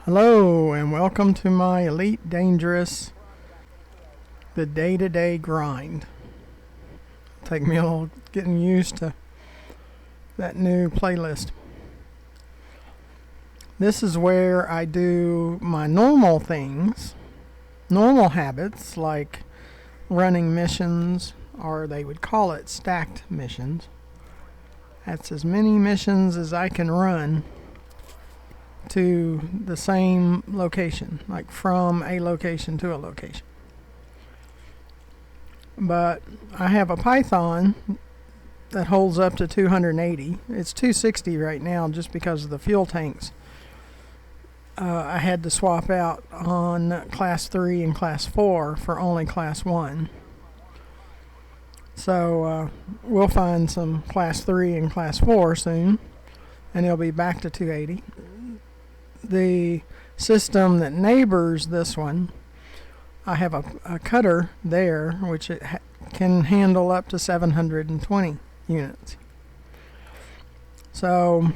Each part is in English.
Hello and welcome to my Elite Dangerous, the day-to-day grind. Take me a little getting used to that new playlist. This is where I do my normal things, normal habits like running missions, or they would call it stacked missions. That's as many missions as I can run to the same location, like from a location to a location. But I have a Python that holds up to 280. It's 260 right now just because of the fuel tanks. I had to swap out on class 3 and class 4 for only class 1. So we'll find some class 3 and class 4 soon, and it'll be back to 280. The system that neighbors this one, I have a cutter there which it can handle up to 720 units. So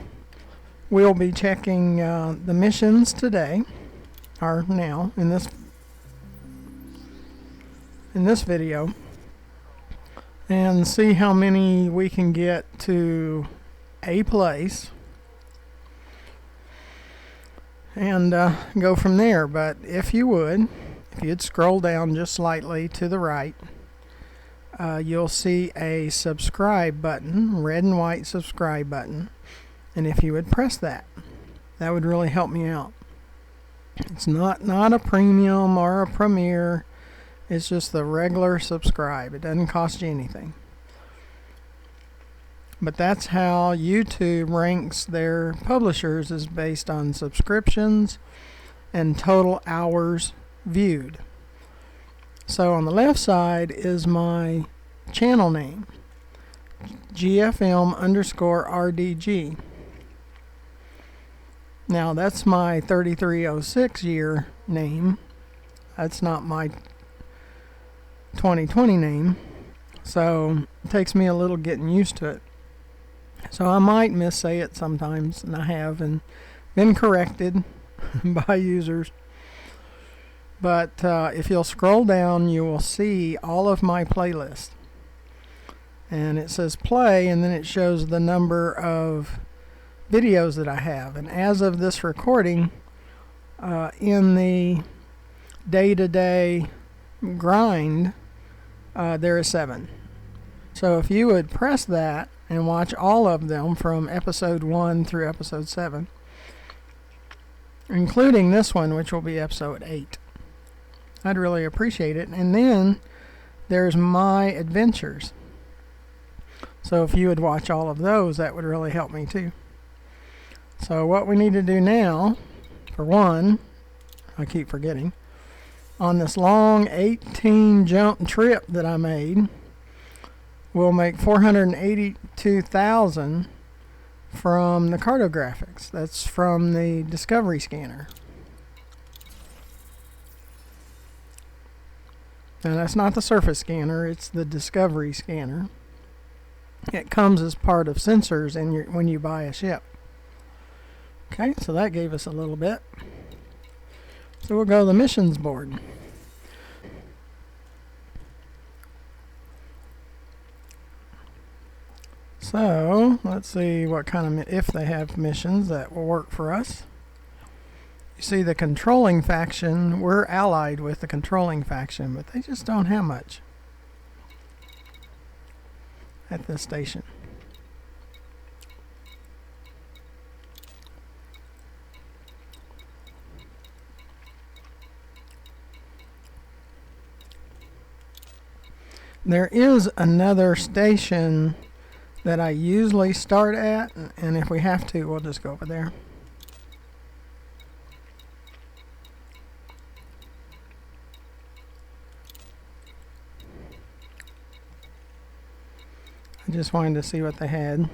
we'll be checking the missions today, or now in this video, and see how many we can get to a place and go from there. But if you'd scroll down just slightly to the right, you'll see a subscribe button, red and white subscribe button, and if you would press that, that would really help me out. It's not a premium or a premier, it's just the regular subscribe. It doesn't cost you anything. But that's how YouTube ranks their publishers, is based on subscriptions and total hours viewed. So on the left side is my channel name, GFM_RDG. Now that's my 3306 year name. That's not my 2020 name. So it takes me a little getting used to it. So I might missay it sometimes, and I have, and been corrected by users. But if you'll scroll down, you will see all of my playlists. And it says play, and then it shows the number of videos that I have. And as of this recording, in the day-to-day grind, there is 7. So if you would press that and watch all of them from episode 1 through episode 7, including this one, which will be episode 8, I'd really appreciate it. And then there's my adventures. So if you would watch all of those, that would really help me too. So what we need to do now, for one, I keep forgetting, on this long 18 jump trip that I made, we'll make 482,000 from the cartographics. That's from the Discovery scanner. Now that's not the surface scanner, it's the Discovery scanner. It comes as part of sensors when you buy a ship. Okay, so that gave us a little bit. So we'll go to the missions board. So let's see what kind of, if they have missions that will work for us. You see the controlling faction, we're allied with the controlling faction, but they just don't have much at this station. There is another station that I usually start at, and if we have to, we'll just go over there. I just wanted to see what they had.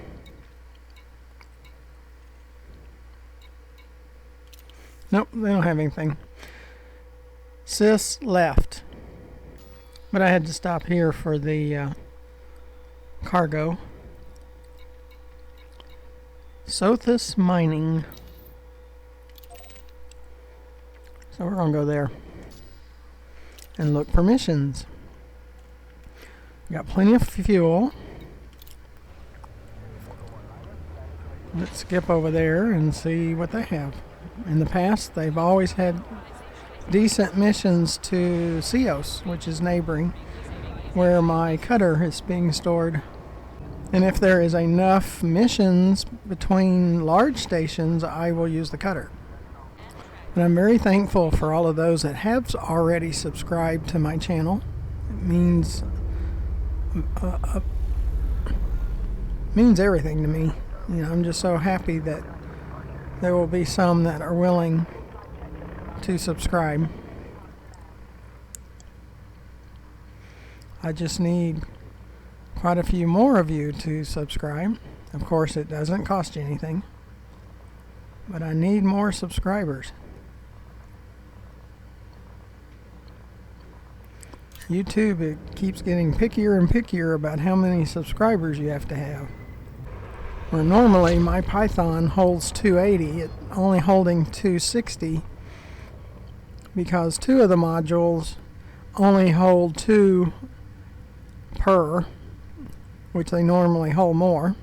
Nope, they don't have anything. Sis left. But I had to stop here for the cargo. Sothis Mining. So we're going to go there and look for missions. Got plenty of fuel. Let's skip over there and see what they have. In the past, they've always had decent missions to Ceos, which is neighboring, where my cutter is being stored. And if there is enough missions between large stations, I will use the cutter. And I'm very thankful for all of those that have already subscribed to my channel. It means everything to me. You know, I'm just so happy that there will be some that are willing to subscribe. I just need quite a few more of you to subscribe. Of course, it doesn't cost you anything, but I need more subscribers. YouTube, it keeps getting pickier and pickier about how many subscribers you have to have. Where normally my Python holds 280, it's only holding 260 because 2 of the modules only hold 2 per, which they normally hold more.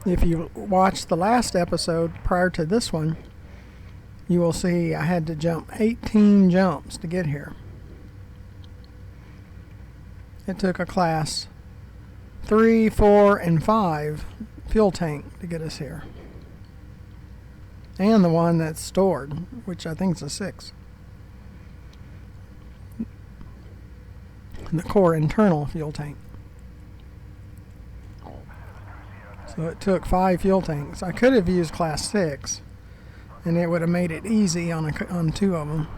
If you watch the last episode prior to this one, you will see I had to jump 18 jumps to get here. It took a class 3, 4, and 5 fuel tank to get us here. And the one that's stored, which I think is a 6. The core internal fuel tank. So it took 5 fuel tanks. I could have used class 6, and it would have made it easy on 2 of them.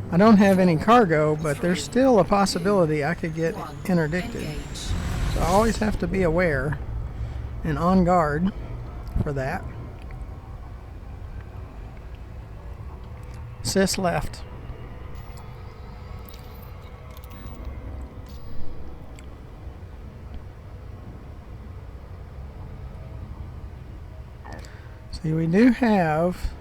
I don't have any cargo, but there's still a possibility I could get interdicted. So I always have to be aware and on guard for that. Sys left. See, we do have,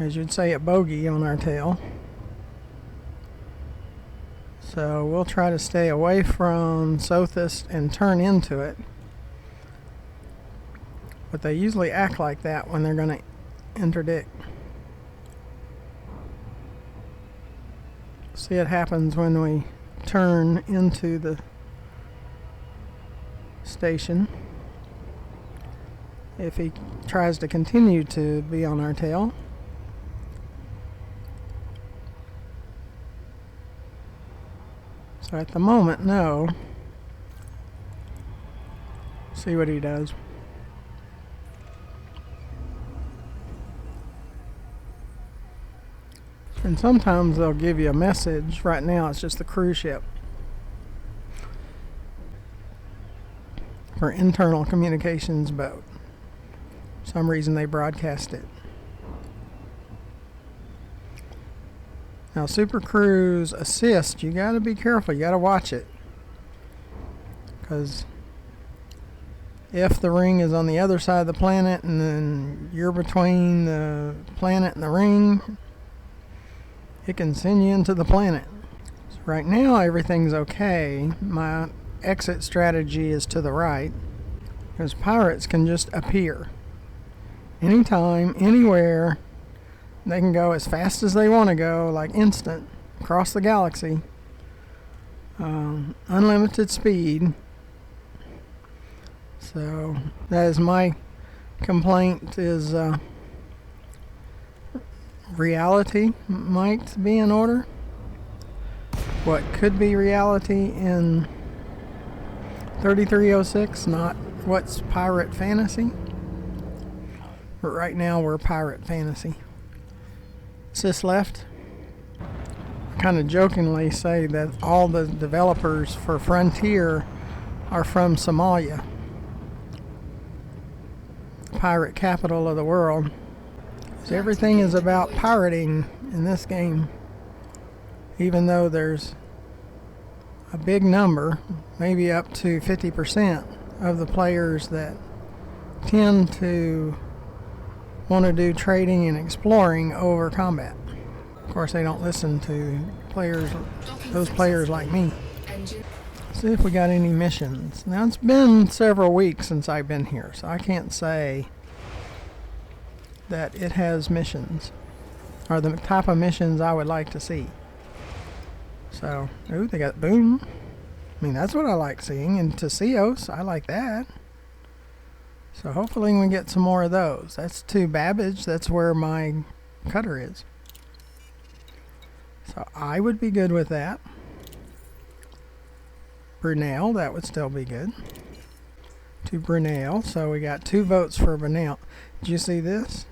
as you'd say, a bogey on our tail. So we'll try to stay away from Sothis and turn into it. But they usually act like that when they're going to interdict. See, it happens when we turn into the station. If he tries to continue to be on our tail. So at the moment, no. See what he does. And sometimes they'll give you a message. Right now it's just the cruise ship. For internal communications boat. For some reason they broadcast it. Now Super Cruise Assist, you gotta be careful, you gotta watch it. Because if the ring is on the other side of the planet and then you're between the planet and the ring, it can send you into the planet. So right now everything's okay. My exit strategy is to the right. Because pirates can just appear. Anytime, anywhere. They can go as fast as they want to go, like instant, across the galaxy. Unlimited speed. So that is my complaint, is reality might be in order. What could be reality in 3306, not what's pirate fantasy. But right now we're pirate fantasy. Sys left. I kind of jokingly say that all the developers for Frontier are from Somalia, pirate capital of the world. So everything is about pirating in this game, even though there's a big number, maybe up to 50% of the players that tend to want to do trading and exploring over combat. Of course, they don't listen to those players like me. See if we got any missions. Now, it's been several weeks since I've been here, so I can't say that it has missions, or the type of missions I would like to see. So, ooh, they got boom. I mean, that's what I like seeing. And Teseos, I like that. So hopefully we get some more of those. That's to Babbage. That's where my cutter is. So I would be good with that. Brunel, that would still be good. To Brunel. So we got 2 votes for Brunel. Did you see this?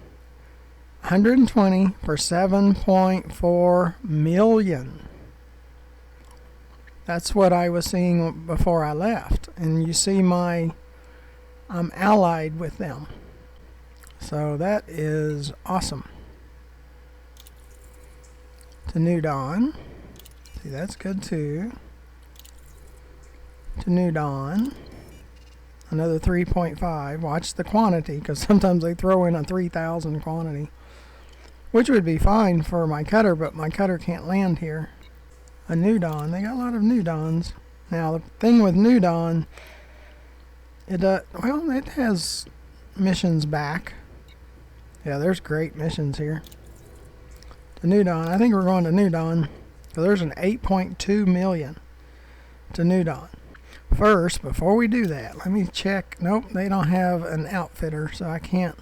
120 for 7.4 million. That's what I was seeing before I left. And you see I'm allied with them. So that is awesome. To New Dawn. See, that's good too. To New Dawn. Another 3.5. Watch the quantity, because sometimes they throw in a 3,000 quantity. Which would be fine for my cutter, but my cutter can't land here. A New Dawn. They got a lot of New Dawns. Now, the thing with New Dawn, it has missions back. Yeah, there's great missions here. To New Dawn. I think we're going to New Dawn. So there's an 8.2 million to New Dawn. First, before we do that, let me check. Nope, they don't have an outfitter, so I can't.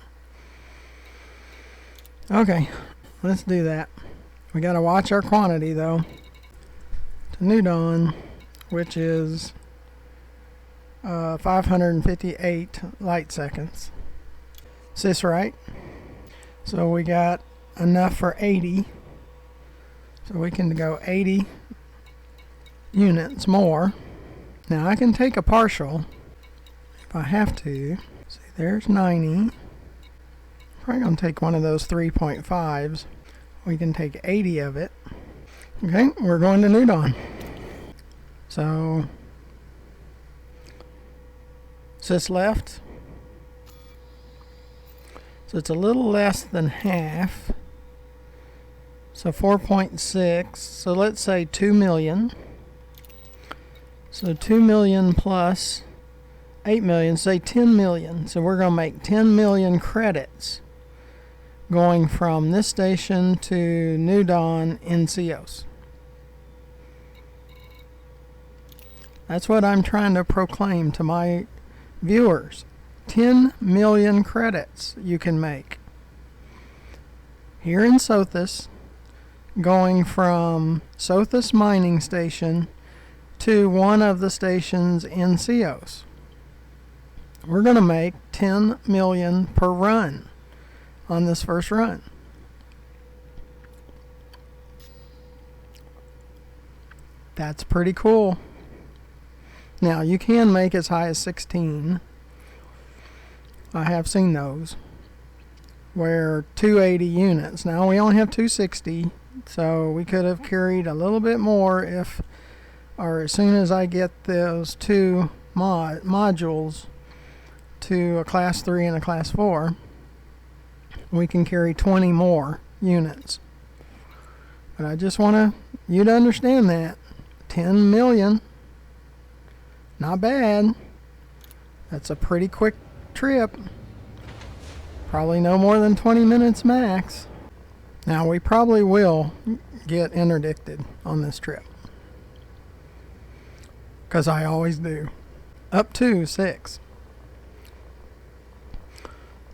Okay, let's do that. We got to watch our quantity, though. To New Dawn, which is 558 light seconds. Is this right? So we got enough for 80. So we can go 80 units more. Now I can take a partial if I have to. See, there's 90. Probably going to take one of those 3.5s. We can take 80 of it. Okay, we're going to New Dawn. So, sis left. So it's a little less than half. So 4.6. So let's say 2 million. So 2 million plus 8 million, say 10 million. So we're going to make 10 million credits going from this station to New Dawn in Ceos. That's what I'm trying to proclaim to my viewers. 10 million credits you can make. Here in Sothis, going from Sothis Mining Station to one of the stations in Ceos. We're going to make 10 million per run on this first run. That's pretty cool. Now, you can make as high as 16. I have seen those where 280 units. Now, we only have 260, so we could have carried a little bit more if, or as soon as I get those 2 modules to a class 3 and a class 4, we can carry 20 more units. But I just want you to understand that 10 million, not bad. That's a pretty quick trip. Probably no more than 20 minutes max. Now we probably will get interdicted on this trip, because I always do. Up to 6.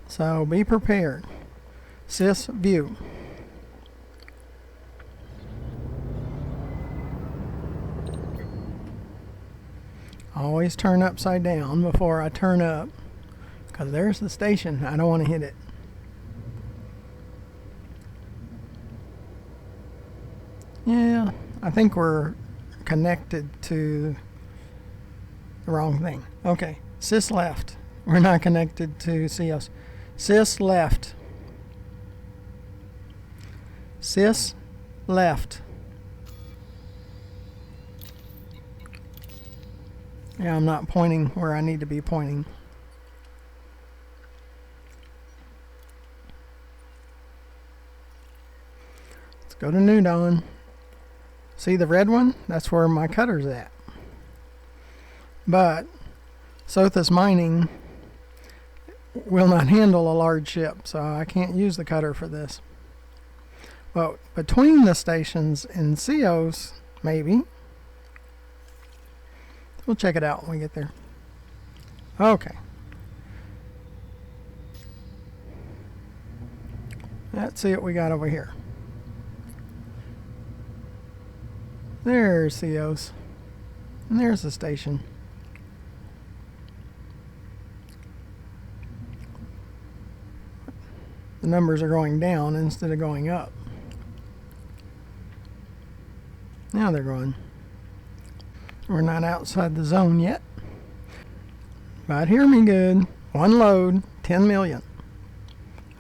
So be prepared. Sys view. Always turn upside down before I turn up, because there's the station. I don't want to hit it. Yeah, I think we're connected to the wrong thing. Okay, Sys left. We're not connected to Ceos. Sys left. Sys left. Yeah, I'm not pointing where I need to be pointing. Let's go to New Dawn. See the red one? That's where my cutter's at. But Sothis Mining will not handle a large ship, so I can't use the cutter for this. Well, between the stations in Ceos, maybe. We'll check it out when we get there. Okay. Let's see what we got over here. There's Ceos. And there's the station. The numbers are going down instead of going up. Now they're going. We're not outside the zone yet. But hear me good. One load, 10 million.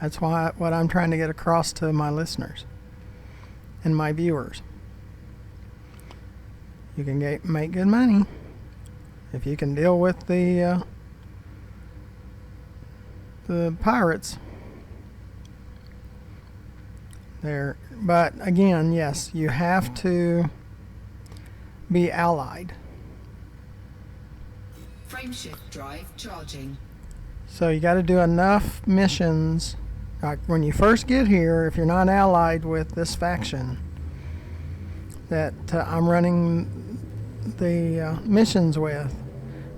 That's what I'm trying to get across to my listeners and my viewers. You can make good money if you can deal with the pirates there. But again, yes, you have to be allied. Frameshift drive charging. So you got to do enough missions. Like when you first get here, if you're not allied with this faction that I'm running the missions with,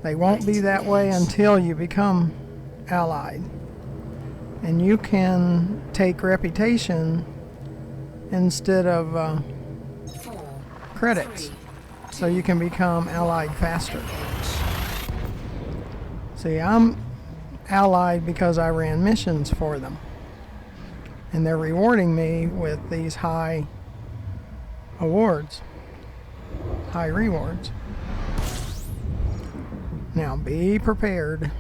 they won't be that way until you become allied. And you can take reputation instead of credits, so you can become allied faster. See, I'm allied because I ran missions for them, and they're rewarding me with these high awards, high rewards. Now be prepared.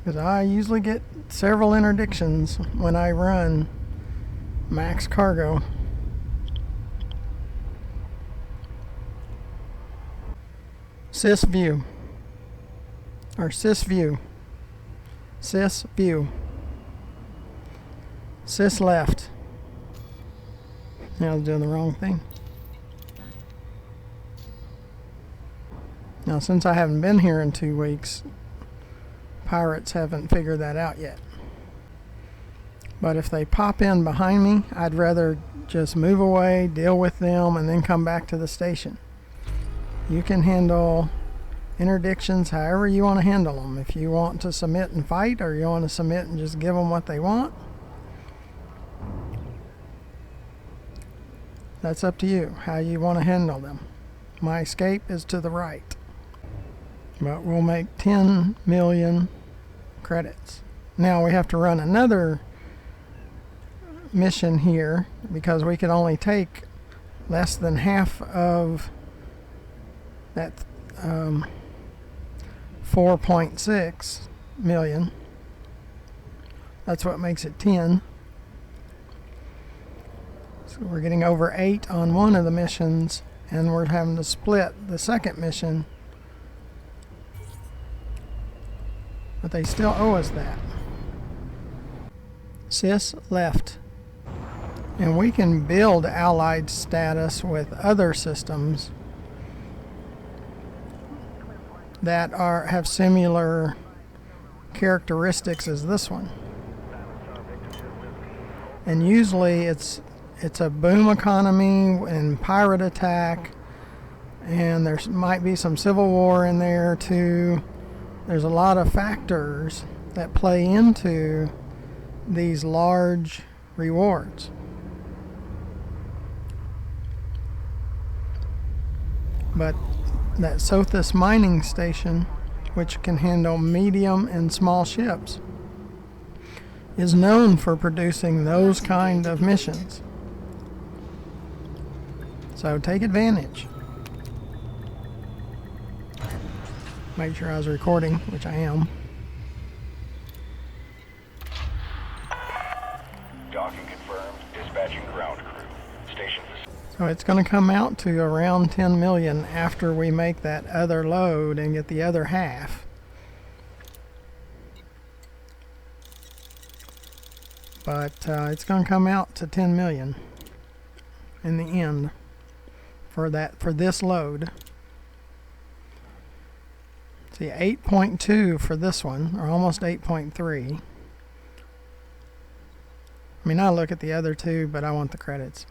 Because I usually get several interdictions when I run max cargo. Sys view. Or sys view. Sys view. Sys left. Now I was doing the wrong thing. Now since I haven't been here in 2 weeks, pirates haven't figured that out yet. But if they pop in behind me, I'd rather just move away, deal with them, and then come back to the station. You can handle interdictions however you want to handle them. If you want to submit and fight, or you want to submit and just give them what they want, that's up to you, how you want to handle them. My escape is to the right. But we'll make 10 million credits. Now we have to run another mission here because we could only take less than half of that 4.6 million. That's what makes it 10. So we're getting over 8 on one of the missions, and we're having to split the second mission. But they still owe us that. Sys left. And we can build allied status with other systems that have similar characteristics as this one. And usually it's a boom economy and pirate attack, and there might be some civil war in there too. There's a lot of factors that play into these large rewards. But that Sothis mining station, which can handle medium and small ships, is known for producing those kind of missions. So take advantage. Make sure I was recording, which I am. So it's going to come out to around 10 million after we make that other load and get the other half. But it's going to come out to 10 million in the end for this load. See, 8.2 for this one, or almost 8.3. I mean, I look at the other two, but I want the credits.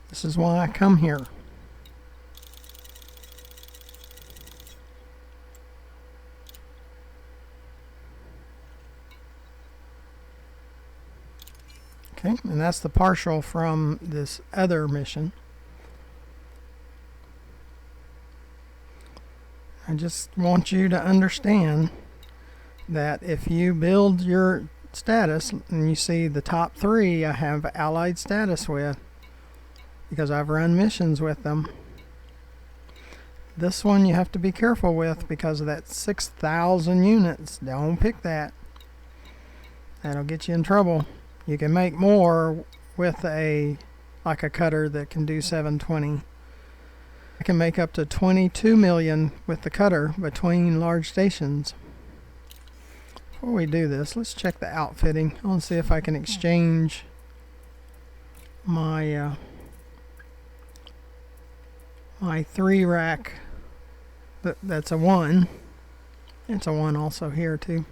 This is why I come here. Okay, and that's the partial from this other mission. I just want you to understand that if you build your status and you see the top 3 I have allied status with, because I've run missions with them. This one you have to be careful with because of that 6,000 units. Don't pick that. That'll get you in trouble. You can make more with like a cutter that can do 720. I can make up to 22 million with the cutter between large stations. Before we do this, let's check the outfitting. I want to see if I can exchange my my 3-rack. That's a 1. It's a 1 also here too.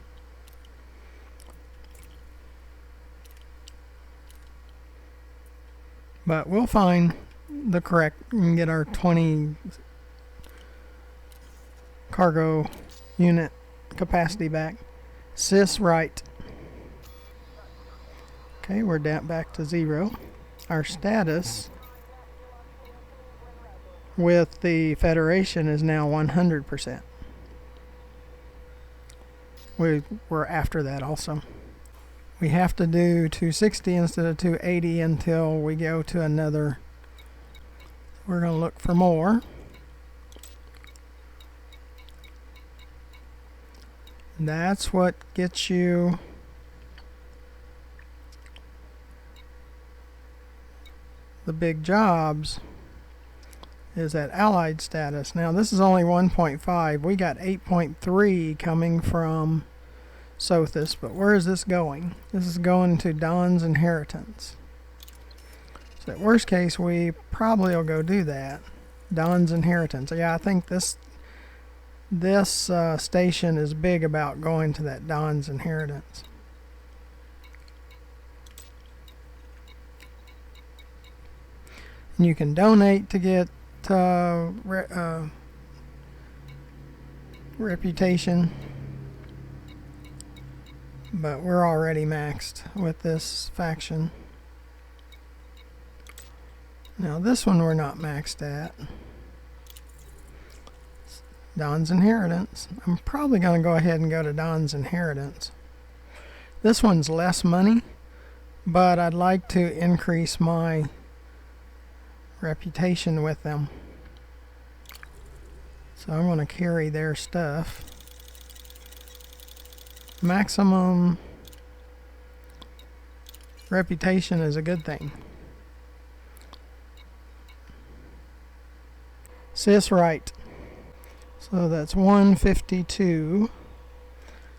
But we'll find the correct and get our 20 cargo unit capacity back. Sys right. Okay, we're down back to 0. Our status with the Federation is now 100%. We're after that also. We have to do 260 instead of 280 until we go to another. We're going to look for more. That's what gets you the big jobs, is that allied status. Now this is only 1.5. We got 8.3 coming from Sothis, but where is this going? This is going to Don's Inheritance. So at worst case, we probably will go do that. Don's Inheritance. Yeah, I think this station is big about going to that Don's Inheritance. And you can donate to get reputation, but we're already maxed with this faction. Now this one we're not maxed at. Don's Inheritance. I'm probably going to go ahead and go to Don's Inheritance. This one's less money, but I'd like to increase my reputation with them. So I'm going to carry their stuff. Maximum reputation is a good thing. Sys right. So that's 152.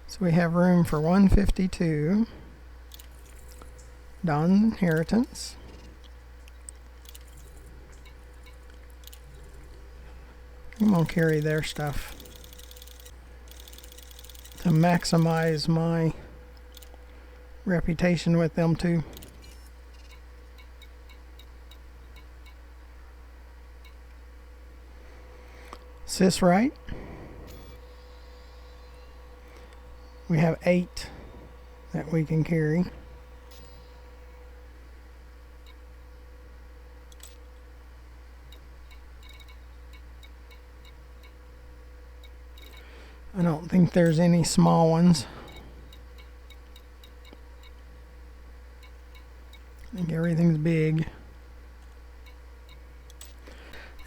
So we have room for 152. Don's Inheritance. I'm going to carry their stuff to maximize my reputation with them too. Sys right. We have 8 that we can carry. I don't think there's any small ones. I think everything's big.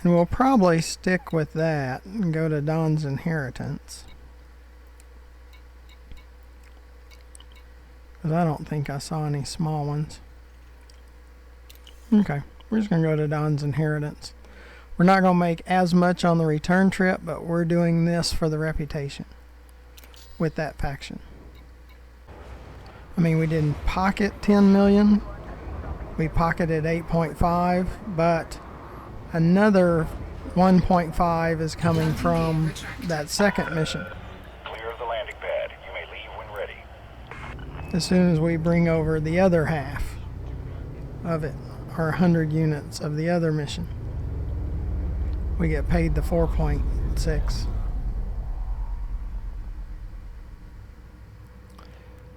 And we'll probably stick with that and go to Don's Inheritance. Because I don't think I saw any small ones. Okay, we're just going to go to Don's Inheritance. We're not going to make as much on the return trip, but we're doing this for the reputation with that faction. I mean, we didn't pocket 10 million. We pocketed 8.5, but another 1.5 is coming from that second mission. Clear of the landing pad. You may leave when ready. As soon as we bring over the other half of it, or 100 units of the other mission, we get paid the 4.6.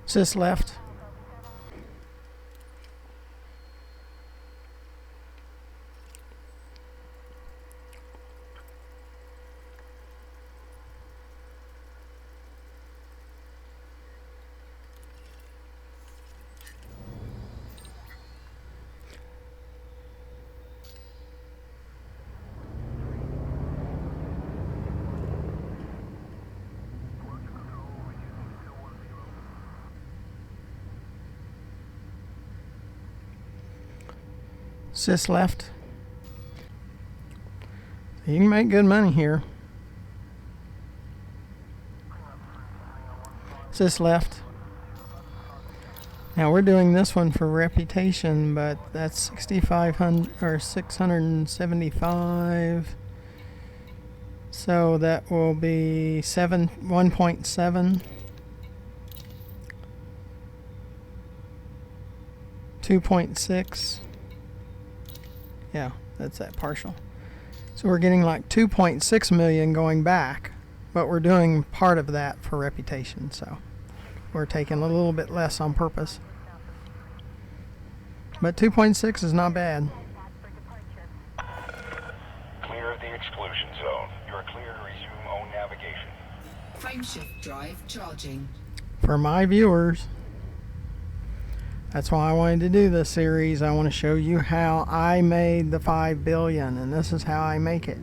Sis left. Sis left. You can make good money here. Sis left. Now we're doing this one for reputation, but that's 6,500 or 675. So that will be 1.7. 2.6. Yeah, that's that partial. So we're getting like 2.6 million going back, but we're doing part of that for reputation, so we're taking a little bit less on purpose. But 2.6 is not bad. Clear of the exclusion zone. You are clear to resume own navigation. Frameshift drive charging. For my viewers, that's why I wanted to do this series. I want to show you how I made the 5 billion, and this is how I make it.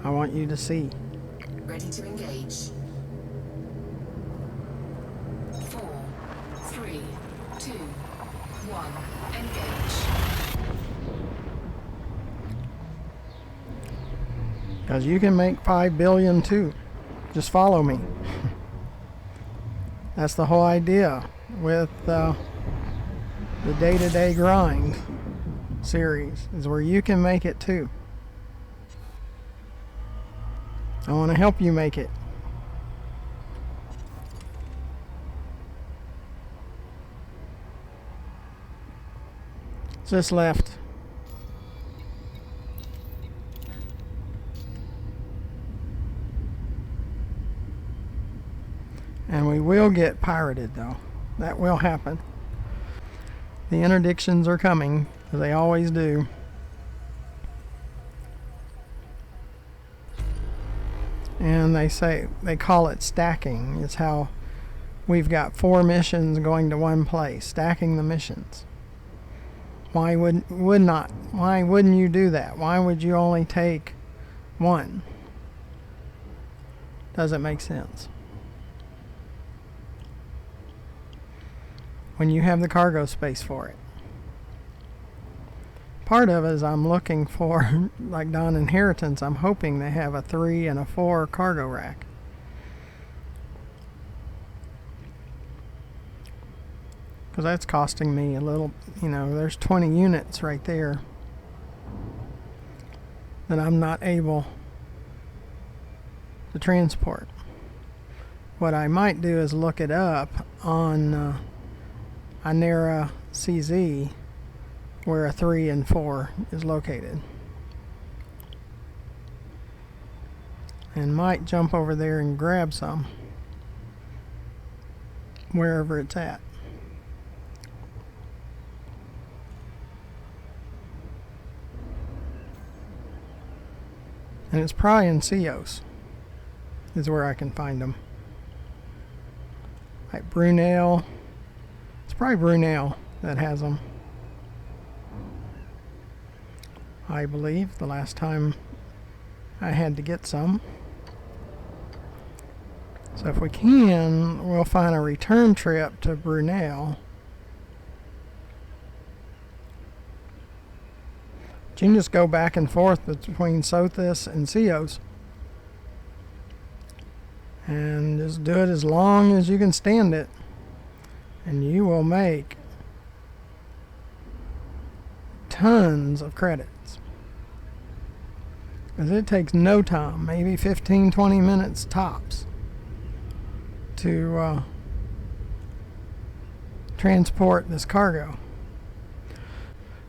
I want you to see. Ready to engage. 4, 3, 2, 1. Engage. Because you can make 5 billion too. Just follow me. That's the whole idea with the day-to-day grind series, is where you can make it too. I want to help you make it. Just left. And we will get pirated though. That will happen. The interdictions are coming, as they always do. And they call it stacking. It's how we've got 4 missions going to one place, stacking the missions. Why wouldn't you do that? Why would you only take one? Doesn't make sense. When you have the cargo space for it. Part of it is I'm looking for, like Don Inheritance, I'm hoping they have a 3 and a 4 cargo rack. Because that's costing me a little, there's 20 units right there that I'm not able to transport. What I might do is look it up on Inera CZ, where a 3 and 4 is located, and might jump over there and grab some wherever it's at. And it's probably in Cios is where I can find them. Like Brunel. It's probably Brunel that has them. I believe, the last time I had to get some. So if we can, we'll find a return trip to Brunel. You can just go back and forth between Sothis and Cios. And just do it as long as you can stand it. And you will make tons of credits. Because it takes no time, maybe 15-20 minutes tops, to transport this cargo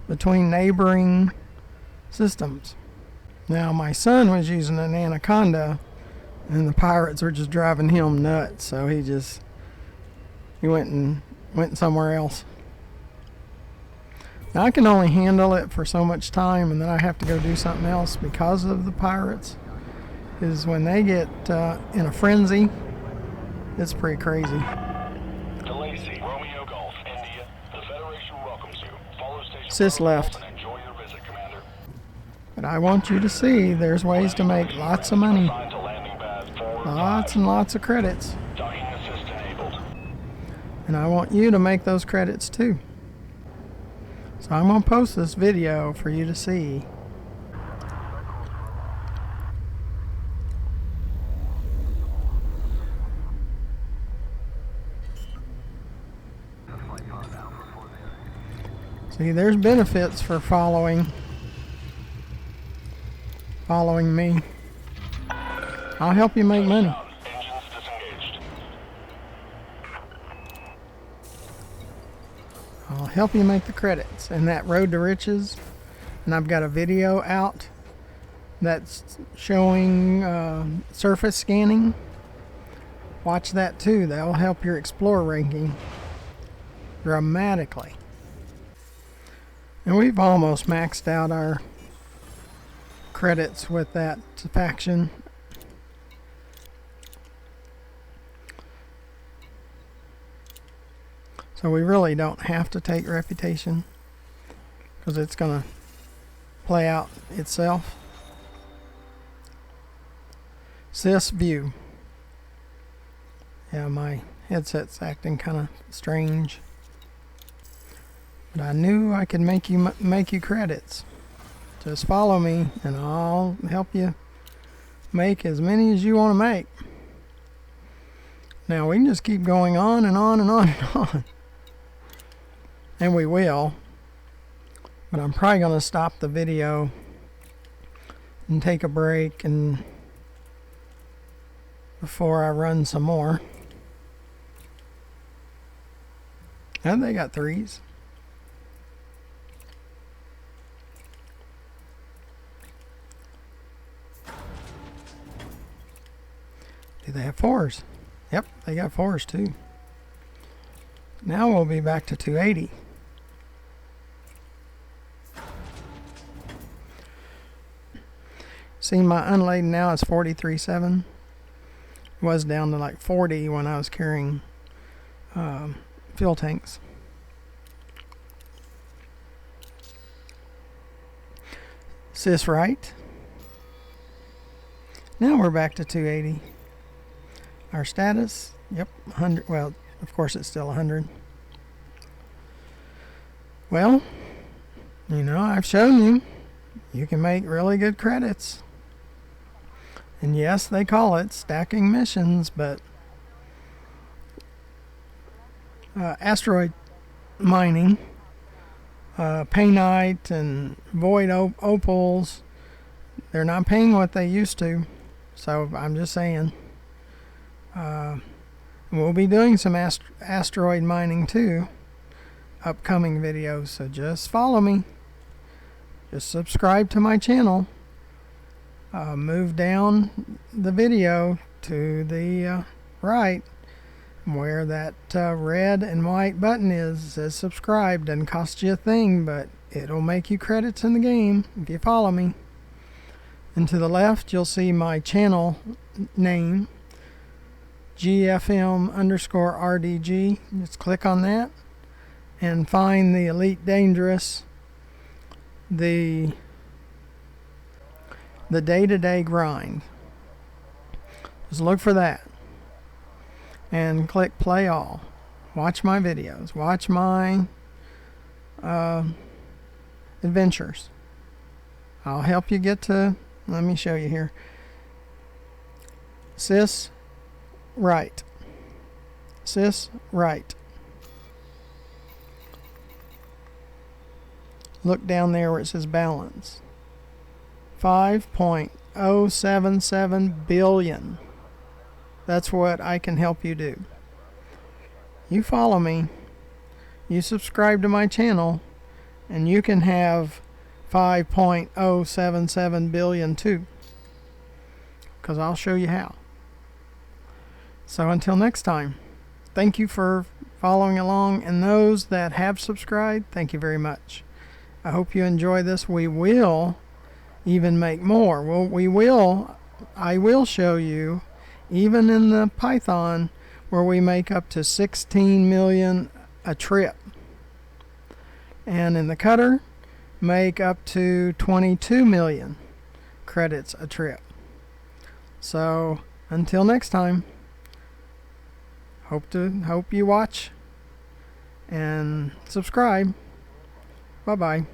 between neighboring systems. Now, my son was using an Anaconda, and the pirates were just driving him nuts, so he went somewhere else. Now, I can only handle it for so much time, and then I have to go do something else because of the pirates. Is when they get in a frenzy, it's pretty crazy. DeLacy, Romeo Golf, India. The Federation welcomes you. Follow station Sis protocol left. and enjoy your visit, Commander. But I want you to see there's ways to make lots of money. Assigned to landing pad 4 and Lots 5. and lots of credits. Docking assist enabled. And I want you to make those credits too. So I'm going to post this video for you to see. See, there's benefits for following me. I'll help you make money. Engines disengaged. I'll help you make the credits. And that Road to Riches, and I've got a video out that's showing surface scanning. Watch that too. That'll help your Explorer ranking dramatically. And we've almost maxed out our credits with that faction. So we really don't have to take reputation, because it's going to play out itself. Sys view. Yeah, my headset's acting kind of strange. But I knew I could make you credits. Just follow me and I'll help you make as many as you want to make. Now we can just keep going on and on and on and on. And we will. But I'm probably going to stop the video and take a break and before I run some more. And they got 3s. Do they have 4s? Yep, they got 4s too. Now we'll be back to 280. See, my unladen now is 43.7. Was down to like 40 when I was carrying fuel tanks. Sys right. Now we're back to 280. Our status, yep, 100. Well, of course it's still 100. Well, you know, I've shown you can make really good credits. And yes, they call it stacking missions, but asteroid mining, painite and void opals, they're not paying what they used to. So I'm just saying. We'll be doing some asteroid mining too. Upcoming videos, so just follow me. Just subscribe to my channel. Move down the video to the right where that red and white button is. It says subscribe. Doesn't cost you a thing, but it'll make you credits in the game if you follow me. And to the left you'll see my channel name, GFM_RDG. Just click on that and find the Elite Dangerous, the the day-to-day grind. Just look for that and click play all. Watch my videos. Watch my adventures. I'll help you get to, let me show you here. Sis right. Sis right. Look down there where it says balance. 5.077 billion. That's what I can help you do. You follow me, you subscribe to my channel, and you can have 5.077 billion too. Because I'll show you how. So until next time, thank you for following along, and those that have subscribed, thank you very much. I hope you enjoy this. We will even make more. I will show you, even in the Python, where we make up to 16 million a trip. And in the Cutter, make up to 22 million credits a trip. So until next time, hope you watch and subscribe. Bye bye.